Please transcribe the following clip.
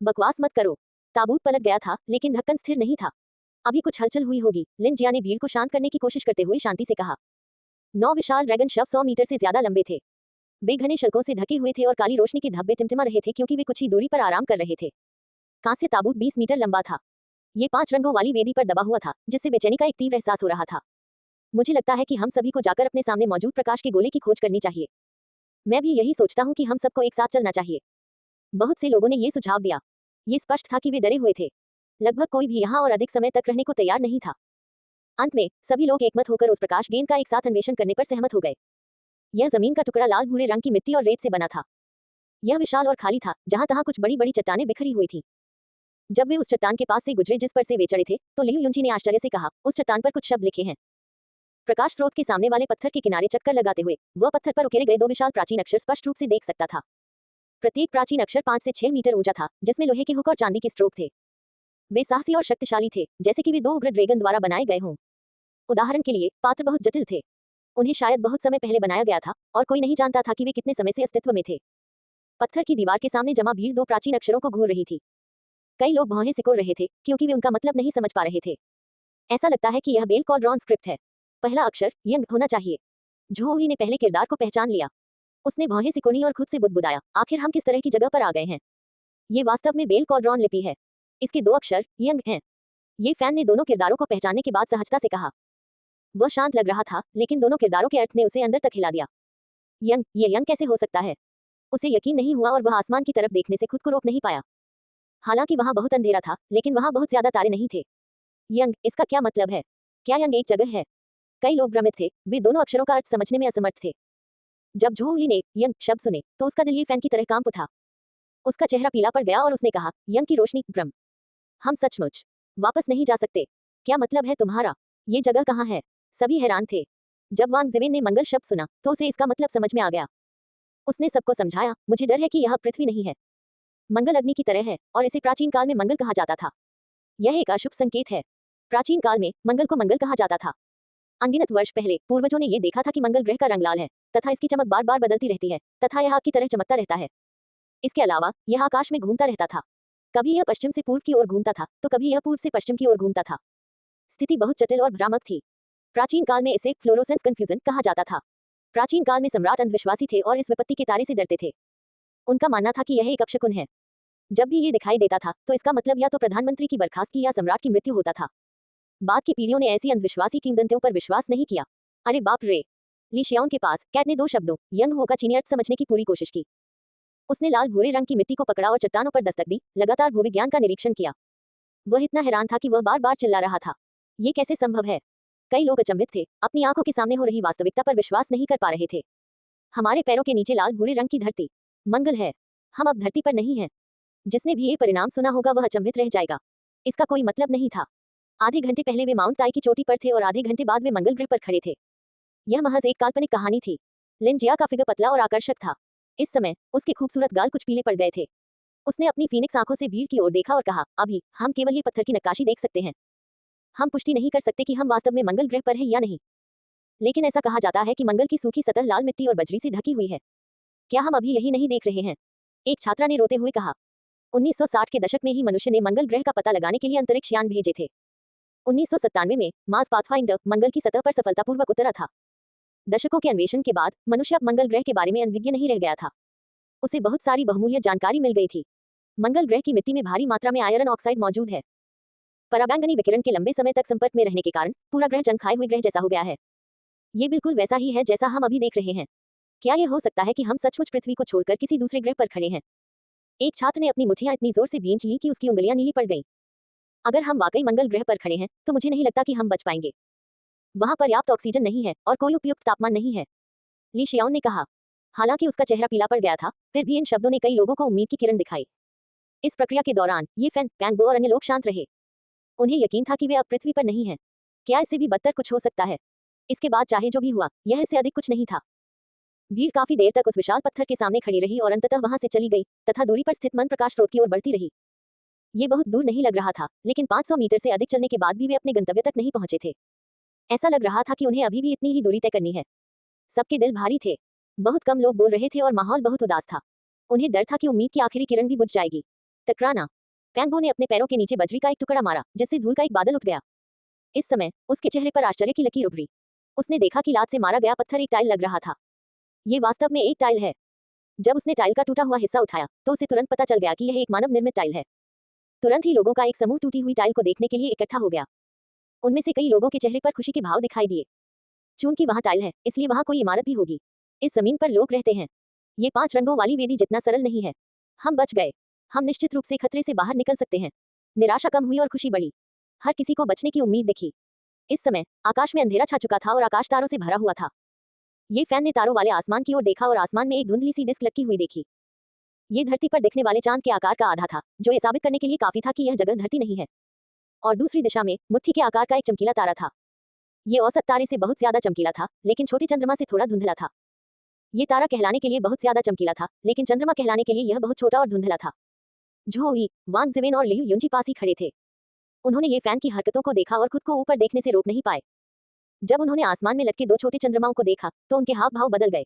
बकवास मत करो। ताबूत पलट गया था, लेकिन ढक्कन स्थिर नहीं था। अभी कुछ हलचल हुई होगी। लिन जिया ने भीड़ को शांत करने की कोशिश करते हुए शांति से कहा। 9 विशाल ड्रैगन शव 100 मीटर से ज्यादा लंबे थे। वे घने शल्कों से ढके हुए थे और काली रोशनी के धब्बे टिमटिमा रहे थे क्योंकि वे कुछ ही दूरी पर आराम कर रहे थे। कांस्य ताबूत 20 मीटर लंबा था। ये 5 रंगों वाली वेदी पर दबा हुआ था, जिससे बेचैनी का एक तीव्र एहसास हो रहा था। मुझे लगता है कि हम सभी को जाकर अपने सामने मौजूद प्रकाश के गोले की खोज करनी चाहिए। मैं भी यही सोचता हूँ कि हम सबको एक साथ चलना चाहिए। बहुत से लोगों ने ये सुझाव दिया। ये स्पष्ट था कि वे डरे हुए थे। लगभग कोई भी यहाँ और अधिक समय तक रहने को तैयार नहीं था। अंत में सभी लोग एकमत होकर उस प्रकाश गेंद का एक साथ अन्वेषण करने पर सहमत हो गए। यह जमीन का टुकड़ा लाल भूरे रंग की मिट्टी और रेत से बना था। यह विशाल और खाली था, जहां तहां कुछ बड़ी बड़ी चट्टानें बिखरी हुई थी। जब वे उस चट्टान के पास से गुजरे जिस पर से वे चढ़े थे, तो लियू युंची ने आश्चर्य से कहा, उस चट्टान पर कुछ शब्द लिखे हैं। प्रकाश स्रोत के सामने वाले पत्थर के किनारे चक्कर लगाते हुए वह पत्थर पर उकेरे गए 2 विशाल प्राचीन अक्षर स्पष्ट रूप से देख सकता था। प्रत्येक प्राचीन अक्षर 5 से 6 मीटर ऊंचा था, जिसमें लोहे के हुक और चांदी के स्ट्रोक थे। वे साहसी और शक्तिशाली थे, जैसे कि वे 2 उग्र ड्रैगन द्वारा बनाए गए हों। उदाहरण के लिए, पात्र बहुत जटिल थे। उन्हें शायद बहुत समय पहले बनाया गया था, और कोई नहीं जानता था कि वे कितने समय से अस्तित्व में थे। पत्थर की दीवार के सामने जमा भीड़ 2 प्राचीन अक्षरों को घूर रही थी। कई लोग भौहें सिकोड़ रहे थे, क्योंकि वे उनका मतलब नहीं समझ पा रहे थे। ऐसा लगता है कि यह बेल कॉलड्रॉन स्क्रिप्ट है। पहला अक्षर यंग होना चाहिए। झोही ने पहले किरदार को पहचान लिया। उसने भौहें सिकोड़ी और खुद से बुदबुदाया, आखिर हम किस तरह की जगह पर आ गए हैं। ये वास्तव में बेल कॉलड्रॉन लिपि है। इसके 2 अक्षर यंग हैं। ये फैन ने दोनों किरदारों को पहचानने के बाद सहजता से कहा। वह शांत लग रहा था, लेकिन दोनों किरदारों के अर्थ ने उसे अंदर तक हिला दिया। यंग, ये यंग कैसे हो सकता है? उसे यकीन नहीं हुआ और वह आसमान की तरफ देखने से खुद को रोक नहीं पाया। हालांकि वहां बहुत अंधेरा था, लेकिन वहां बहुत ज्यादा तारे नहीं थे। यंग, इसका क्या मतलब है? क्या यंग एक जगह है? कई लोग भ्रमित थे, वे दोनों अक्षरों का अर्थ समझने में असमर्थ थे। जब झोही ने यंग शब्द सुने, तो उसका दिल ये फैन की तरह कांप उठा। उसका चेहरा पीला पड़ गया और उसने कहा, यंग की रोशनी, ब्रह्म। हम सचमुच वापस नहीं जा सकते। क्या मतलब है तुम्हारा? ये जगह कहाँ है? सभी हैरान थे। जब वांग जिवेन ने मंगल शब्द सुना, तो उसे इसका मतलब समझ में आ गया। उसने सबको समझाया, मुझे डर है कि यह पृथ्वी नहीं है। मंगल अग्नि की तरह है, और इसे प्राचीन काल में मंगल कहा जाता था। यह एक अशुभ संकेत है। प्राचीन काल में मंगल को मंगल कहा जाता था। अनगिनत वर्ष पहले पूर्वजों ने यह देखा था कि मंगल ग्रह का रंग लाल है, तथा इसकी चमक बार बार बदलती रहती है, तथा यह आग की तरह चमकता रहता है। इसके अलावा यह आकाश में घूमता रहता था। कभी यह पश्चिम से पूर्व की ओर घूमता था, तो कभी यह पूर्व से पश्चिम की ओर घूमता था। स्थिति बहुत जटिल और भ्रामक थी। प्राचीन काल में इसे फ्लोरोसेंस कंफ्यूजन कहा जाता था। प्राचीन काल में सम्राट अंधविश्वासी थे और इस विपत्ति के तारे से डरते थे। उनका मानना था कि यह एक अपशकुन है। जब भी ये दिखाई देता था, तो इसका मतलब या तो प्रधानमंत्री की बर्खास्तगी या सम्राट की मृत्यु होता था। बाद की पीढ़ियों ने ऐसी अंधविश्वासी किंवदंतियों पर विश्वास नहीं किया। अरे बाप रे! ली शियाओन के पास कैट ने 2 शब्दों यंग हो का चीनी अर्थ समझने की पूरी कोशिश की। उसने लाल भूरे रंग की मिट्टी को पकड़ा और चट्टानों पर दस्तक दी, लगातार भूविज्ञान का निरीक्षण किया। वह इतना हैरान था कि वह बार बार चिल्ला रहा था, ये कैसे संभव है? कई लोग अचंभित थे, अपनी आंखों के सामने हो रही वास्तविकता पर विश्वास नहीं कर पा रहे थे। हमारे पैरों के नीचे लाल भूरे रंग की धरती मंगल है। हम अब धरती पर नहीं हैं। जिसने भी ये परिणाम सुना होगा वह अचंभित रह जाएगा। इसका कोई मतलब नहीं था। आधे घंटे पहले वे माउंट ताई की चोटी पर थे और आधे घंटे बाद वे मंगल ग्रह पर खड़े थे। यह महज एक काल्पनिक कहानी थी। लिन जिया का फिगर पतला और आकर्षक था। इस समय उसके खूबसूरत गाल कुछ पीले पड़ गए थे। उसने अपनी फीनिक्स आंखों से भीड़ की ओर देखा और कहा, अभी हम केवल ये पत्थर की नक्काशी देख सकते हैं। हम पुष्टि नहीं कर सकते कि हम वास्तव में मंगल ग्रह पर हैं या नहीं। लेकिन ऐसा कहा जाता है कि मंगल की सूखी सतह लाल मिट्टी और बजरी से ढकी हुई है। क्या हम अभी यही नहीं देख रहे हैं? एक छात्रा ने रोते हुए कहा। 1960 के दशक में ही मनुष्य ने मंगल ग्रह का पता लगाने के लिए अंतरिक्ष यान भेजे थे। 1997 में मार्स पाथफाइंडर मंगल की सतह पर सफलतापूर्वक उतरा था। दशकों के अन्वेषण के बाद मनुष्य अब मंगल ग्रह के बारे में अनभिज्ञ नहीं रह गया था। उसे बहुत सारी बहुमूल्य जानकारी मिल गई थी। मंगल ग्रह की मिट्टी में भारी मात्रा में आयरन ऑक्साइड मौजूद है। पराबैंगनी विकिरण के लंबे समय तक संपर्क में रहने के कारण पूरा ग्रह जंग खाए हुए ग्रह जैसा हो गया है। ये बिल्कुल वैसा ही है जैसा हम अभी देख रहे हैं। क्या यह हो सकता है कि हम सचमुच पृथ्वी को छोड़कर किसी दूसरे ग्रह पर खड़े हैं? एक छात्र ने अपनी मुट्ठियां इतनी जोर से भींच ली कि उसकी उंगलियां नीली पड़ गईं। अगर हम वाकई मंगल ग्रह पर खड़े हैं, तो मुझे नहीं लगता कि हम बच पाएंगे। वहां पर्याप्त ऑक्सीजन नहीं है और कोई उपयुक्त तापमान नहीं है, ली शियाओन ने कहा। हालांकि उसका चेहरा पीला पड़ गया था, फिर भी इन शब्दों ने कई लोगों को उम्मीद की किरण दिखाई। इस प्रक्रिया के दौरान ये फैन, पैंगबो और अन्य लोग शांत रहे। उन्हें यकीन था कि वे अब पृथ्वी पर नहीं हैं। क्या इससे भी बदतर कुछ हो सकता है? इसके बाद चाहे जो भी हुआ, यह इससे अधिक कुछ नहीं था। भीड़ काफी देर तक उस विशाल पत्थर के सामने खड़ी रही और अंततः वहां से चली गई, तथा दूरी पर स्थित मन प्रकाश स्रोत की ओर बढ़ती रही। ये बहुत दूर नहीं लग रहा था, लेकिन 500 मीटर से अधिक चलने के बाद भी वे अपने गंतव्य तक नहीं पहुंचे थे। ऐसा लग रहा था कि उन्हें अभी भी इतनी ही दूरी तय करनी है। सबके दिल भारी थे। बहुत कम लोग बोल रहे थे और माहौल बहुत उदास था। उन्हें डर था कि उम्मीद की आखिरी किरण भी बुझ जाएगी। टकराना। पैंगबो ने अपने पैरों के नीचे बजरी का एक टुकड़ा मारा, जिससे धूल का एक बादल उठ गया। इस समय उसके चेहरे पर आश्चर्य की लकीर उभरी। उसने देखा कि लात से मारा गया पत्थर एक टाइल लग रहा था। ये वास्तव में एक टाइल है। जब उसने टाइल का टूटा हुआ हिस्सा उठाया तो उसे तुरंत पता चल गया कि यह एक मानव निर्मित टाइल है। तुरंत ही लोगों का एक समूह टूटी हुई टाइल को देखने के लिए इकट्ठा हो गया। उनमें से कई लोगों के चेहरे पर खुशी के भाव दिखाई दिए। चूंकि वहां टाइल है, इसलिए वहां कोई इमारत भी होगी। इस जमीन पर लोग रहते हैं। ये 5 रंगों वाली वेदी जितना सरल नहीं है। हम बच गए। हम निश्चित रूप से खतरे से बाहर निकल सकते हैं। निराशा कम हुई और खुशी बढ़ी। हर किसी को बचने की उम्मीद दिखी। इस समय आकाश में अंधेरा छा चुका था और आकाश तारों से भरा हुआ था। ये फैन ने तारों वाले आसमान की ओर देखा और आसमान में एक धुंधली सी डिस्क लटकी हुई देखी। ये धरती पर दिखने वाले चांद के आकार का आधा था, जो ये साबित करने के लिए काफी था कि यह जगह धरती नहीं है। और दूसरी दिशा में मुट्ठी के आकार का एक चमकीला तारा था। ये औसत तारे से बहुत ज्यादा चमकीला था, लेकिन छोटे चंद्रमा से थोड़ा धुंधला था। ये तारा कहलाने के लिए बहुत ज्यादा चमकीला था, लेकिन चंद्रमा कहलाने के लिए यह बहुत छोटा और धुंधला था। झोई, वांग जिवेन और लियू युंजी पास ही खड़े थे। उन्होंने ये फैन की हरकतों को देखा और खुद को ऊपर देखने से रोक नहीं पाए। जब उन्होंने आसमान में लटके 2 छोटे चंद्रमाओं को देखा तो उनके हाव भाव बदल गए।